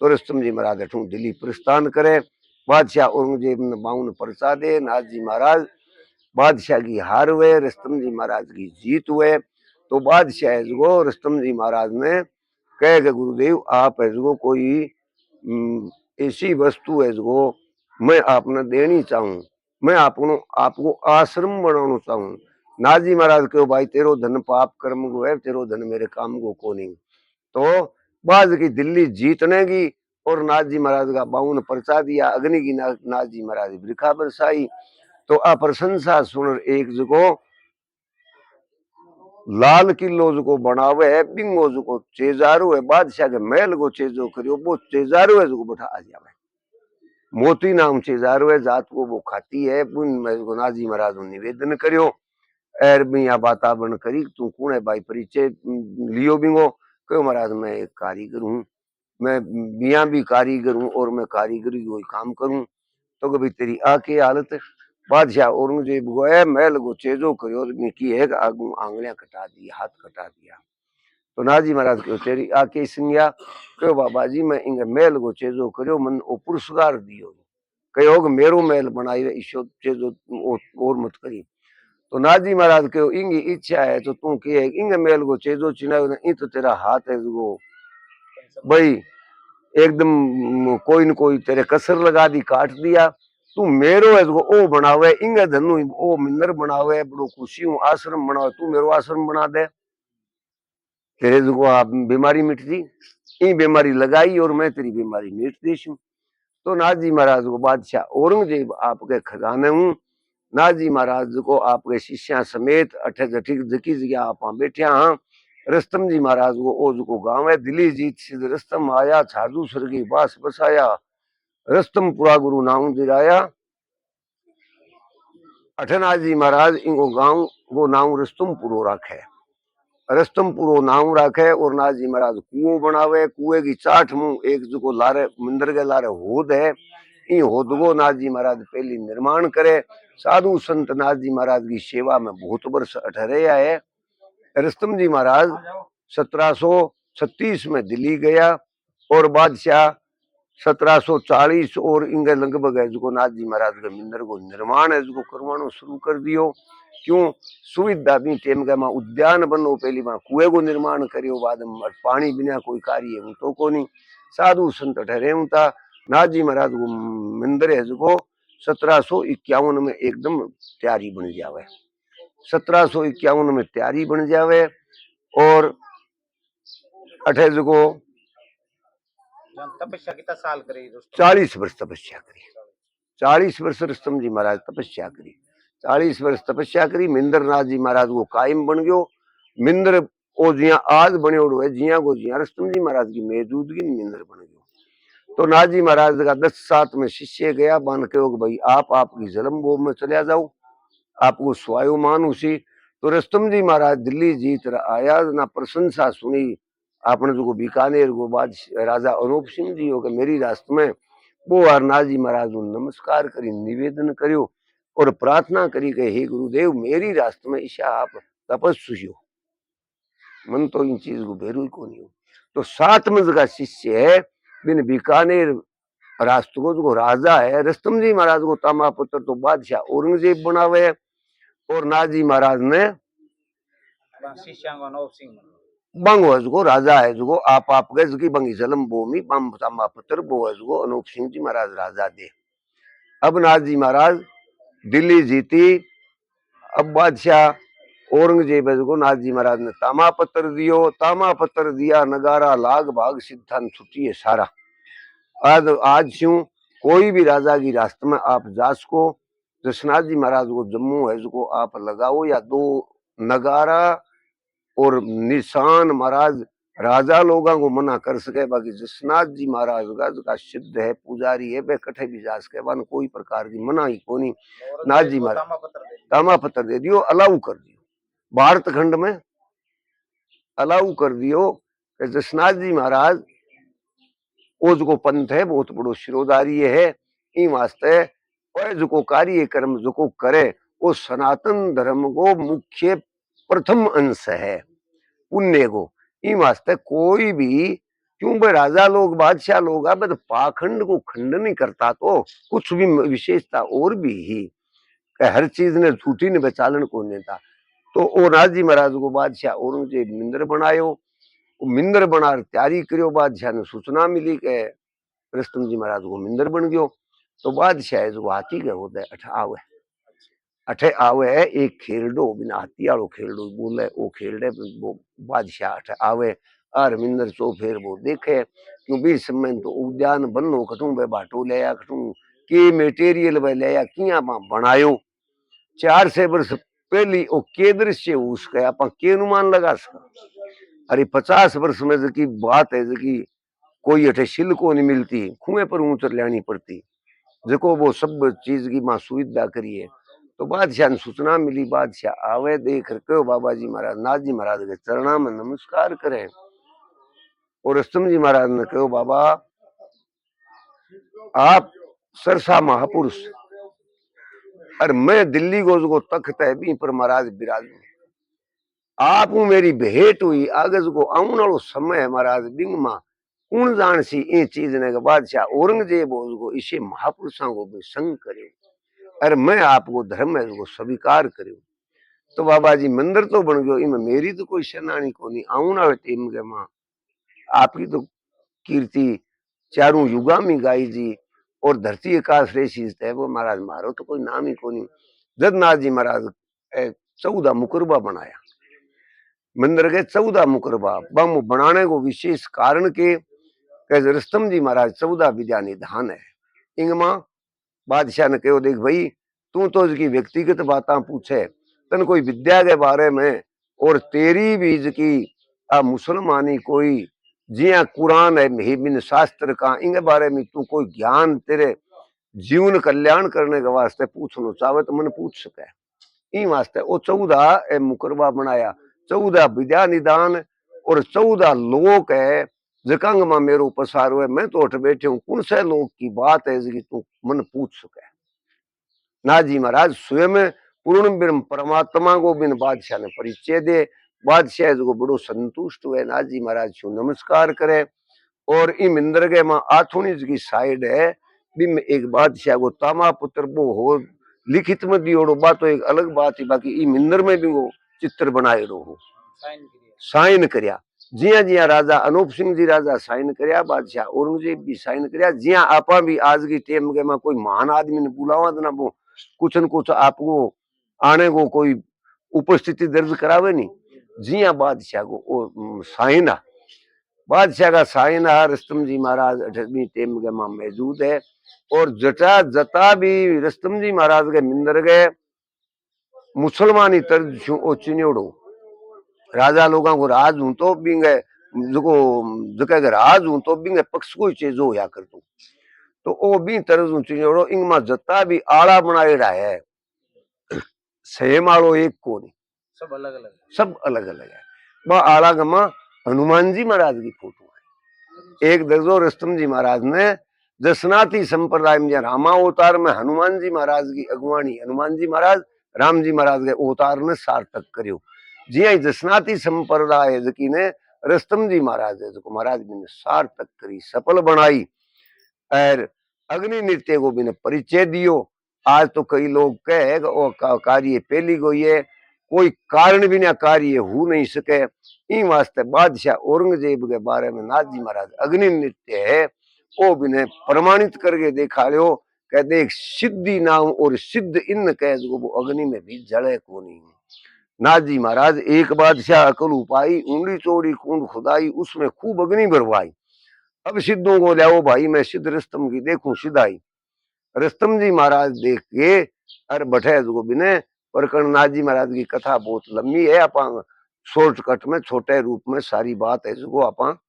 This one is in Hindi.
तो रुस्तम जी महाराज अठू दिल्ली प्रस्थान करे। बादशाह औरंगजेब ने 52 पर्चा दे। नाथ जी महाराज बादशाह की हार हुए, रुस्तम जी महाराज की जीत हुए। तो बादशाह जो रुस्तम जी महाराज ने कहे कि गुरुदेव आप है जो कोई ऐसी वस्तु है जो मैं आपने देनी चाहूं, मैं आपको आश्रम बनाना चाहूं। नाथ जी महाराज कहो भाई तेरो धन पाप कर्म को है, तेरो धन मेरे काम को को नहीं। तो बाद की दिल्ली जीतने की और नाथ जी महाराज का 52 पर्चा दिया। अग्नि की नाथ जी महाराज वृखा बरसाई। तो आ प्रशंसा सुन एक जगो लाल किलो जो बनावे है बिंगो जो चेजारू है बादशाह के महल को चेजो करियो वो चेजारू है जो बैठा आ जावे। मोती नाम चेजारू है जात को वो खाती है। नाथ जी महाराज निवेदन करियो एर बिया वातावरण करी तू कौन है भाई परिचय लियो बिंगो। क्यों महाराज मैं एक कारीगर हूँ, मैं बिया भी कारीगर हूँ और मैं कारीगरी को काम करूँ। तो कभी तेरी आके हालत बादशाह औरंगजेब गए महल को चेजो करियो की है आगू आंगलियां कटा दी, हाथ कटा दिया। तो नाजी महाराज क्यों तेरी आके संज्ञा क्यों बाबा जी मैं इंगे महल को चेजो करियो मन ओ पुरस्कार दियो कहो मेरो महल बनाई ईशो चेजो और मत करी। तो नाजी महाराज क्यों इंगी इच्छा है तो तू के इंगे महल को चेजो चिनायो इन तो तेरा हाथ है जो भाई एकदम कोई न कोई तेरे कसर लगा दी काट दिया। तू मेरो है ओ बनावे इंगे धनु ओ मिंदर बनावे बड़ो खुशी हूँ आश्रम बनावे तू मेरो आश्रम बना दे तेरे जो आप बीमारी मिट जी। ई बीमारी लगाई और मैं तेरी बीमारी मिट देशू। तो नाथ जी महाराज को बादशाह औरंगजेब आपके खजाने हूँ। नाथ जी महाराज को आपके शिष्या समेत अठे जकी जगह आप बैठे हाँ। रुस्तम जी महाराज को ओज को गांव है दिल्ली जीत सिद्ध रुस्तम आया छाजू स्वर्गी बास बसाया रुस्तमपुरा गुरु नाम दिराया। अठनाथ जी महाराज इनको गांव वो नाम रुस्तमपुरो रखे रुस्तमपुरो नाम रखे और नाथ जी महाराज कुओं बनावे कुएं की चाठ मुंह एक जो लारे मंदिर के लारे होद है इन होद को नाथ जी महाराज पहली निर्माण करे। साधु संत नाथ जी महाराज की सेवा में बहुत वर्ष ठहरे है। रुस्तम जी महाराज 1736 में दिल्ली गया और बादशाह 1740 और इंगे लगभग है जो नाथ जी महाराज के मंदिर को निर्माण है जो करवाना शुरू कर दियो। क्यों सुविधा भी टेम का उद्यान बनो पहली वहां कुएं को निर्माण करियो बाद में पानी बिना कोई कार्य है तो को नहीं। साधु संत ठहरे हूं था नाथ जी महाराज को मंदिर है जो 1751 में एकदम तैयारी बन जावे। 1751 में तैयारी बन जावे और अठे जो तपस्या कितना साल करी 40 वर्ष तपस्या करी। 40 वर्ष रुस्तम जी महाराज तपस्या करी। 40 वर्ष तपस्या करी मिंदरनाथ जी महाराज को कायम बन गयो। मिंदर ओ जिया आज बने है जिया को जिया रुस्तम जी महाराज की मौजूदगी मिंदर बन गयो। तो नाथ जी महाराज का 10 में शिष्य गया बन के भाई आप आपकी जन्म भूमि में चले जाओ आपको स्वायुमान उसी। तो रुस्तम जी महाराज दिल्ली जीत आया ना प्रशंसा सुनी आपने जो बीकानेर को बाद राजा अनूप सिंह जी हो के मेरी रास्ते में वो नाथ जी महाराज नमस्कार करी निवेदन करियो और प्रार्थना करी के हे गुरुदेव मेरी रास्ते में ईशा आप तपस्वी हो मन तो इन चीज को बेरू को नहीं हो। तो 7 का शिष्य है बिन बीकानेर राष्ट्र को जो राजा है रुस्तम जी महाराज को तामा पुत्र तो बादशाह औरंगजेब बनावे और नाथ जी महाराज ने बंग को राजा है जो आप गए की बंगी जलम भूमि बम तामा पुत्र वो है जो अनूप सिंह जी महाराज राजा दे। अब नाथ जी महाराज दिल्ली जीती। अब बादशाह औरंगजेब को नाथ जी महाराज ने तामा पत्र दिया नगारा लाग भाग सिद्धांत छुट्टी है सारा। आज क्यों कोई भी राजा की रास्ते में आप जास को जसनाथ जी महाराज को जम्मू है जो आप लगाओ या 2 नगारा और निशान महाराज राजा लोगों को मना कर सके बाकी जसनाथ जी महाराज का सिद्ध है पुजारी है वे कठे भी जा सके वन कोई प्रकार की मना ही को नहीं। नाथ जी महाराज तामा पत्र दे दियो अलाउ कर दियो भारत खंड में अलाउ कर दियो कि जसनाथ जी महाराज वो जो पंथ है बहुत बड़ो शिरोधारी है इन वास्ते जो कार्यक्रम जो करे वो सनातन धर्म को मुख्य प्रथम अंश है पुण्य को इन वास्ते कोई भी क्यों भाई राजा लोग बादशाह लोग अब तो पाखंड को खंड नहीं करता, तो कुछ भी विशेषता और भी ही हर चीज ने झूठी ने बेचालन को नेता। तो ओ नाजी महाराज को बादशाह औरंगजेब मिंदर बनायो, मिंदर बना तैयारी करियो, बादशाह ने सूचना मिली के रुस्तम जी महाराज को मिंदर बन गयो। तो बादशाह जो हाथी के होते अठ आवे, अठे आवे एक खेलडो बिना हाथी वालो खेलडो बोले वो खेलडे वो बादशाह अठे आवे और मिंदर चो फेर वो देखे क्यों भी समय तो उद्यान बनो कटू बे बाटो ले आ कटू के मटेरियल बे ले आ किया बनायो 400 वर्ष पहली ओ के दृश्य उसका आप के अनुमान लगा सका। अरे 50 वर्ष में की बात है की कोई अठे शिल को नहीं मिलती, कुएं पर ऊंचर लेनी पड़ती, देखो वो सब चीज की मां सुविधा करिए। तो बादशाह ने सूचना मिली, बादशाह आवे देख कहो बाबा जी महाराज नाथ जी महाराज के चरणा में नमस्कार करें। और रुस्तम जी महाराज ने कहो बाबा आप सरसा महापुरुष और मैं दिल्ली को तख्त है भी पर महाराज विराज आप मेरी भेंट हुई आगज को आने वालो समय है महाराज बिंग मां कौन जान सी ये चीज ने बादशाह औरंगजेब को इसे महापुरुषों को भी संग करे और मैं आपको धर्म है उसको स्वीकार करूं। तो बाबा जी मंदिर तो बन गयो, इनमें मेरी तो कोई सेनानी को नहीं आऊं ना टीम के मां आपकी तो कीर्ति चारों युगा में गाई जी और धरती आकाश रेसी है वो महाराज मारो तो कोई नाम ही को नहीं। जगन्नाथ जी महाराज 14 मुकरबा बनाया, मंदिर के 14 मुकरबा बम बनाने को विशेष कारण के रुस्तम जी महाराज 14 विद्या निधान है। इंगमा बादशाह ने कहो देख भाई तू तो इसकी व्यक्तिगत बातें पूछे तन कोई विद्या के बारे में और तेरी भी इसकी मुसलमानी कोई जिया कुरान है बिन शास्त्र का इनके बारे में तू कोई ज्ञान तेरे जीवन कल्याण करने के वास्ते पूछना चाहे तो मन पूछ सके। इन वास्ते वो 14 मुकरबा बनाया, 14 विद्या निदान और 14 लोक है जकंग में मेरो पसार हुए मैं तो उठ बैठे हूँ कौन से लोग की बात है जिसकी तू मन पूछ सके। नाजी महाराज स्वयं पूर्ण ब्रह्म परमात्मा को बिन बादशाह ने परिचय दे, बादशाह को बड़ो संतुष्ट हुए, नाजी महाराज छू नमस्कार करे और इन इंद्र के मां आथुनी की साइड है बिम एक बादशाह को तामा पुत्र वो हो लिखित में दियोड़ो बात तो एक अलग बात है, बाकी ई मिंदर में भी वो चित्र बनाए रो साइन करिया जिया जिया राजा अनूप सिंह जी राजा साइन करिया, बादशाह औरंगजेब भी साइन करिया, जिया आपा भी आज की टेम के में कोई महान आदमी ने बुलावा ना वो कुछ न कुछ आपको आने को कोई उपस्थिति दर्ज करावे नहीं, जिया बादशाह को साइन आ बादशाह का साइन आ रुस्तम जी महाराज 18वीं टेम के में मौजूद है। और जटा जता भी रुस्तम जी महाराज के मिंदर गए मुसलमानी तर्ज चिन्योड़ो राजा लोगों को राज हूं तो बिंगे जो राज हूं तो बिंगे पक्ष कोई चीज हो या कर तू तो ओ भी तरज चिन्योड़ो इंगमा जता भी आड़ा बनाए रहा है सेम आड़ो एक को नहीं सब अलग अलग है। वह आड़ा गमा हनुमान जी महाराज की फोटो है, एक दर्जो रुस्तम जी महाराज ने जसनाती संप्रदाय में रामा अवतार में हनुमान जी महाराज की अगवानी हनुमान जी महाराज राम जी महाराज के अवतार ने सार्थक करियो, जी जसनाती संप्रदाय की ने रुस्तम जी महाराज है जो महाराज ने सार्थक करी सफल बनाई और अग्नि नृत्य को भी ने परिचय दियो। आज तो कई लोग कहे कार्य पहली को ये कोई कारण बिना कार्य हो नहीं सके, इन वास्ते बादशाह औरंगजेब के बारे में नाथ जी महाराज अग्नि नृत्य है वो बिने प्रमाणित करके देखा लो कह देख सिद्धि नाम और सिद्ध इन कह वो अग्नि में भी जड़े को नहीं। नाथ जी महाराज एक बादशाह अकल उपाई उंगली चोरी कुंड खुदाई उसमें खूब अग्नि भरवाई, अब सिद्धों को लाओ भाई मैं सिद्ध रुस्तम की देखूं सिधाई, रुस्तम जी महाराज देख के अरे बठे को बिने पर नाथ जी महाराज की कथा बहुत लंबी है, आप शॉर्टकट में छोटे रूप में सारी बात है जो आप